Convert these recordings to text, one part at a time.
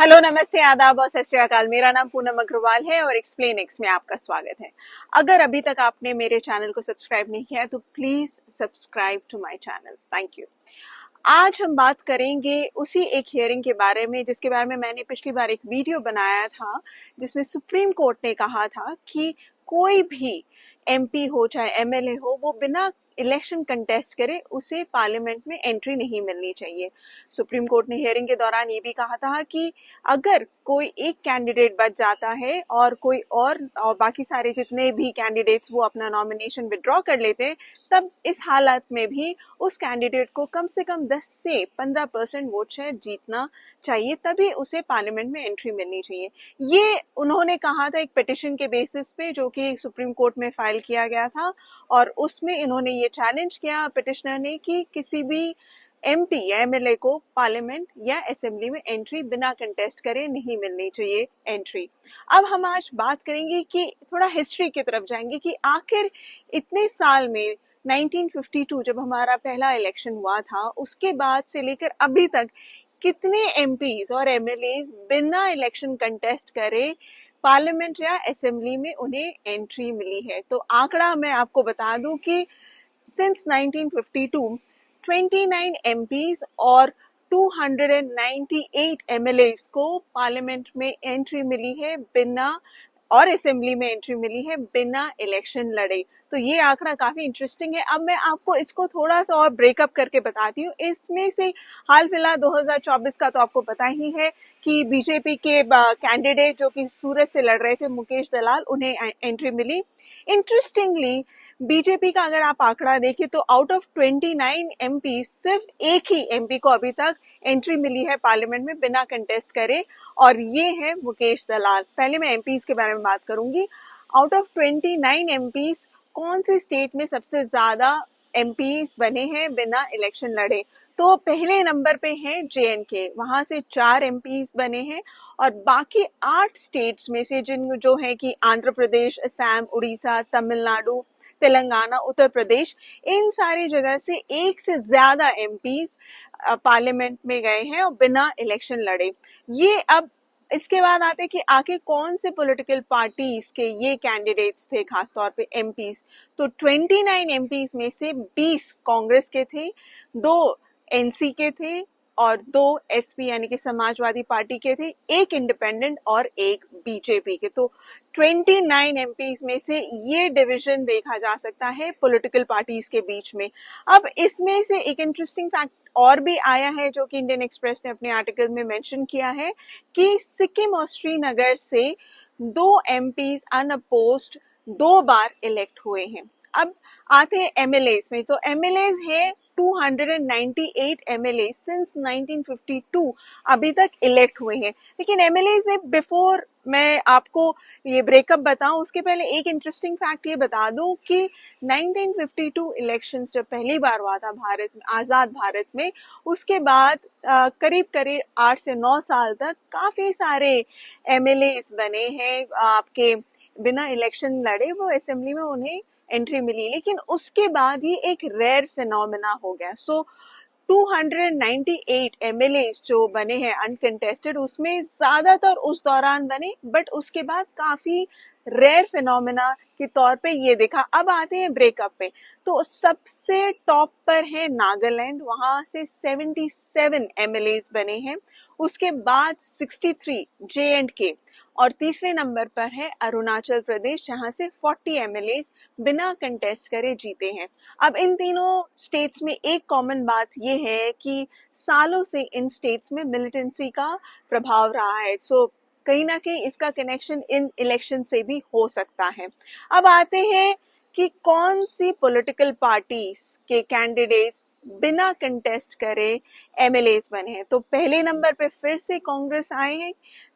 Hello, नमस्ते, आदाब और सत श्री अकाल। मेरा नाम पूनम अग्रवाल है और एक्सप्लेन एक्स में आपका स्वागत है। अगर अभी तक आपने मेरे चैनल को सब्सक्राइब नहीं किया है तो please subscribe to my channel. Thank you. आज हम बात करेंगे उसी एक हियरिंग के बारे में जिसके बारे में मैंने पिछली बार एक वीडियो बनाया था, जिसमें सुप्रीम कोर्ट ने कहा था कि कोई भी एमपी हो चाहे एमएलए हो, वो बिना इलेक्शन कंटेस्ट करे उसे पार्लियामेंट में एंट्री नहीं मिलनी चाहिए। सुप्रीम कोर्ट ने हियरिंग के दौरान ये भी कहा था कि अगर कोई एक कैंडिडेट बच जाता है और कोई और बाकी सारे जितने भी कैंडिडेट्स वो अपना नॉमिनेशन विड्रॉ कर लेते हैं, तब इस हालत में भी उस कैंडिडेट को कम से कम 10 से 15% वोट शेयर जीतना चाहिए, तभी उसे पार्लियामेंट में एंट्री मिलनी चाहिए। ये उन्होंने कहा था एक पिटिशन के बेसिस पे जो कि सुप्रीम कोर्ट में फाइल किया गया था, और उसमें इन्होंने ये चैलेंज किया पिटिशनर ने कि किसी भी एमपी या एमएलए को पार्लियामेंट या असेंबली में एंट्री बिना कंटेस्ट करे नहीं मिलनी चाहिए एंट्री। अब हम आज बात करेंगे कि थोड़ा हिस्ट्री की तरफ जाएंगे कि आखिर इतने साल में 1952 जब हमारा पहला इलेक्शन हुआ था, उसके बाद से लेकर अभी तक कितने एमपीज और एमएलएज बिना इलेक्शन कंटेस्ट करे पार्लियामेंट या असेंबली में उन्हें एंट्री मिली है। तो आंकड़ा मैं आपको बता दूं कि सिंस 1952 29 एमपीज और 298 एमएलएज को पार्लियामेंट में एंट्री मिली है बिना, और असेंबली में एंट्री मिली है बिना इलेक्शन लड़े। तो ये आंकड़ा काफी इंटरेस्टिंग है। अब मैं आपको इसको थोड़ा सा और ब्रेकअप करके बताती हूँ। इसमें से हाल फिलहाल 2024 का तो आपको पता ही है कि बीजेपी के कैंडिडेट जो कि सूरत से लड़ रहे थे, मुकेश दलाल, उन्हें एंट्री मिली। इंटरेस्टिंगली बीजेपी का अगर आप आंकड़ा देखें तो आउट ऑफ 29 एमपी सिर्फ एक ही एमपी को अभी तक एंट्री मिली है पार्लियामेंट में बिना कंटेस्ट करे, और ये है मुकेश दलाल। पहले मैं एमपीज के बारे में बात करूंगी। आउट ऑफ 29 एमपीज कौन से स्टेट में सबसे ज्यादा एमपीज बने हैं बिना इलेक्शन लड़े? तो पहले नंबर पे हैं जेएनके, वहां से 4 एमपीज बने हैं, और बाकी 8 स्टेट्स में से जिन जो है कि आंध्र प्रदेश, असम, उड़ीसा, तमिलनाडु, तेलंगाना, उत्तर प्रदेश, इन सारी जगह से एक से ज्यादा एमपीज पार्लियामेंट में गए हैं और बिना इलेक्शन लड़े। ये अब इसके बाद आते हैं कि आखिर कौन से पॉलिटिकल पार्टीज के ये कैंडिडेट्स थे, खासतौर पे एमपीज। तो 29 एमपीज में से 20 कांग्रेस के थे, 2 एनसी के थे और 2 एसपी यानी कि समाजवादी पार्टी के थे, एक इंडिपेंडेंट और एक बीजेपी के। तो 29 एमपीज में से ये डिवीजन देखा जा सकता है पॉलिटिकल पार्टीज के बीच में। अब इसमें से एक इंटरेस्टिंग फैक्ट और भी आया है जो कि इंडियन एक्सप्रेस ने अपने आर्टिकल में मेंशन किया है कि सिक्किम और श्रीनगर से 2 एमपीज अनअपोज्ड 2 बार इलेक्ट हुए हैं। अब आते हैं एमएलएज में। तो एमएलएज है 298 एमएलए सिंस 1952 अभी तक इलेक्ट हुए हैं। लेकिन एमएलएज में बिफोर मैं आपको ये ब्रेकअप बताऊं, उसके पहले एक इंटरेस्टिंग फैक्ट ये बता दूं कि 1952 इलेक्शंस जब पहली बार हुआ था भारत में, आजाद भारत में, उसके बाद करीब करीब 8 से 9 साल तक काफी सारे एमएलएज बने हैं आपके बिना इलेक्शन लड़े, वो असेंबली में उन्हें एंट्री मिली। लेकिन उसके बाद ये एक रेयर फिनोमेना हो गया। सो 298 एमएलएज जो बने हैं अनकंटेस्टेड, उसमें ज्यादातर उस दौरान बने, बट उसके बाद काफी रेयर फिनोमेना के तौर पे ये देखा। अब आते हैं ब्रेकअप पे। तो सबसे टॉप पर है नागालैंड, वहां से 77 एमएलएज बने हैं। उसके बाद 63 जे&के, और तीसरे नंबर पर है अरुणाचल प्रदेश, जहां से 40 एमएलएज बिना कंटेस्ट करे जीते हैं। अब इन तीनों स्टेट्स में एक कॉमन बात यह है कि सालों से इन स्टेट्स में मिलिटेंसी का प्रभाव रहा है। सो कहीं ना कहीं इसका कनेक्शन इन इलेक्शन से भी हो सकता है। अब आते हैं कि कौन सी पॉलिटिकल पार्टीज के कैंडिडेट्स बिना कंटेस्ट करे एमएलएज बने हैं। तो पहले नंबर पे फिर से कांग्रेस आए हैं।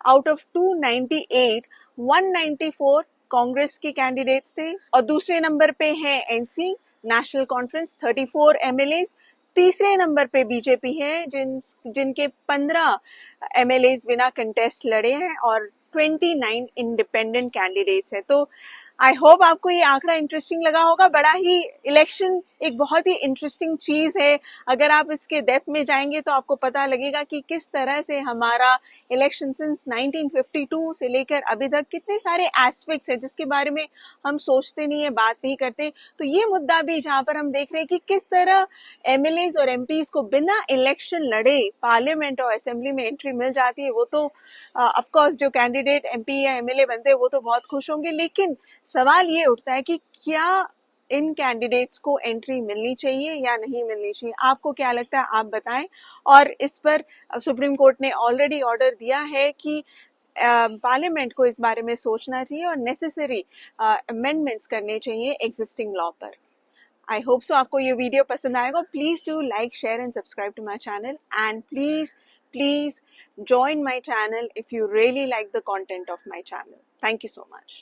आउट ऑफ 298, 194 कांग्रेस के कैंडिडेट्स थे, और दूसरे नंबर पे है एनसी, नेशनल कॉन्फ्रेंस, 34 एमएलएज। तीसरे नंबर पे बीजेपी है जिनके 15 एमएलएज बिना कंटेस्ट लड़े हैं, और 29 इंडिपेंडेंट कैंडिडेट्स हैं। तो आई होप आपको ये आंकड़ा इंटरेस्टिंग लगा होगा। बड़ा ही इलेक्शन एक बहुत ही इंटरेस्टिंग चीज है। अगर आप इसके डेप्थ में जाएंगे तो आपको पता लगेगा कि किस तरह से हमारा इलेक्शन सिंस 1952 से लेकर अभी तक कितने सारे एस्पेक्ट्स है जिसके बारे में हम सोचते नहीं है, बात नहीं करते। तो ये मुद्दा भी जहां पर हम देख रहे हैं कि किस तरह एमएलएज और एमपीज को बिना इलेक्शन लड़े पार्लियामेंट और असेंबली में एंट्री मिल जाती है, वो तो ऑफ कोर्स जो कैंडिडेट एमपी या एमएलए बनते हैं वो तो बहुत खुश होंगे। लेकिन सवाल ये उठता है कि क्या इन कैंडिडेट्स को एंट्री मिलनी चाहिए या नहीं मिलनी चाहिए? आपको क्या लगता है, आप बताएं। और इस पर सुप्रीम कोर्ट ने ऑलरेडी ऑर्डर दिया है कि पार्लियामेंट को इस बारे में सोचना चाहिए और नेसेसरी अमेंडमेंट्स करने चाहिए एग्जिस्टिंग लॉ पर। आई होप सो आपको ये वीडियो पसंद आएगा। Please do like, share and subscribe to my channel and please join my channel if you really like the content of my channel. Thank you so much.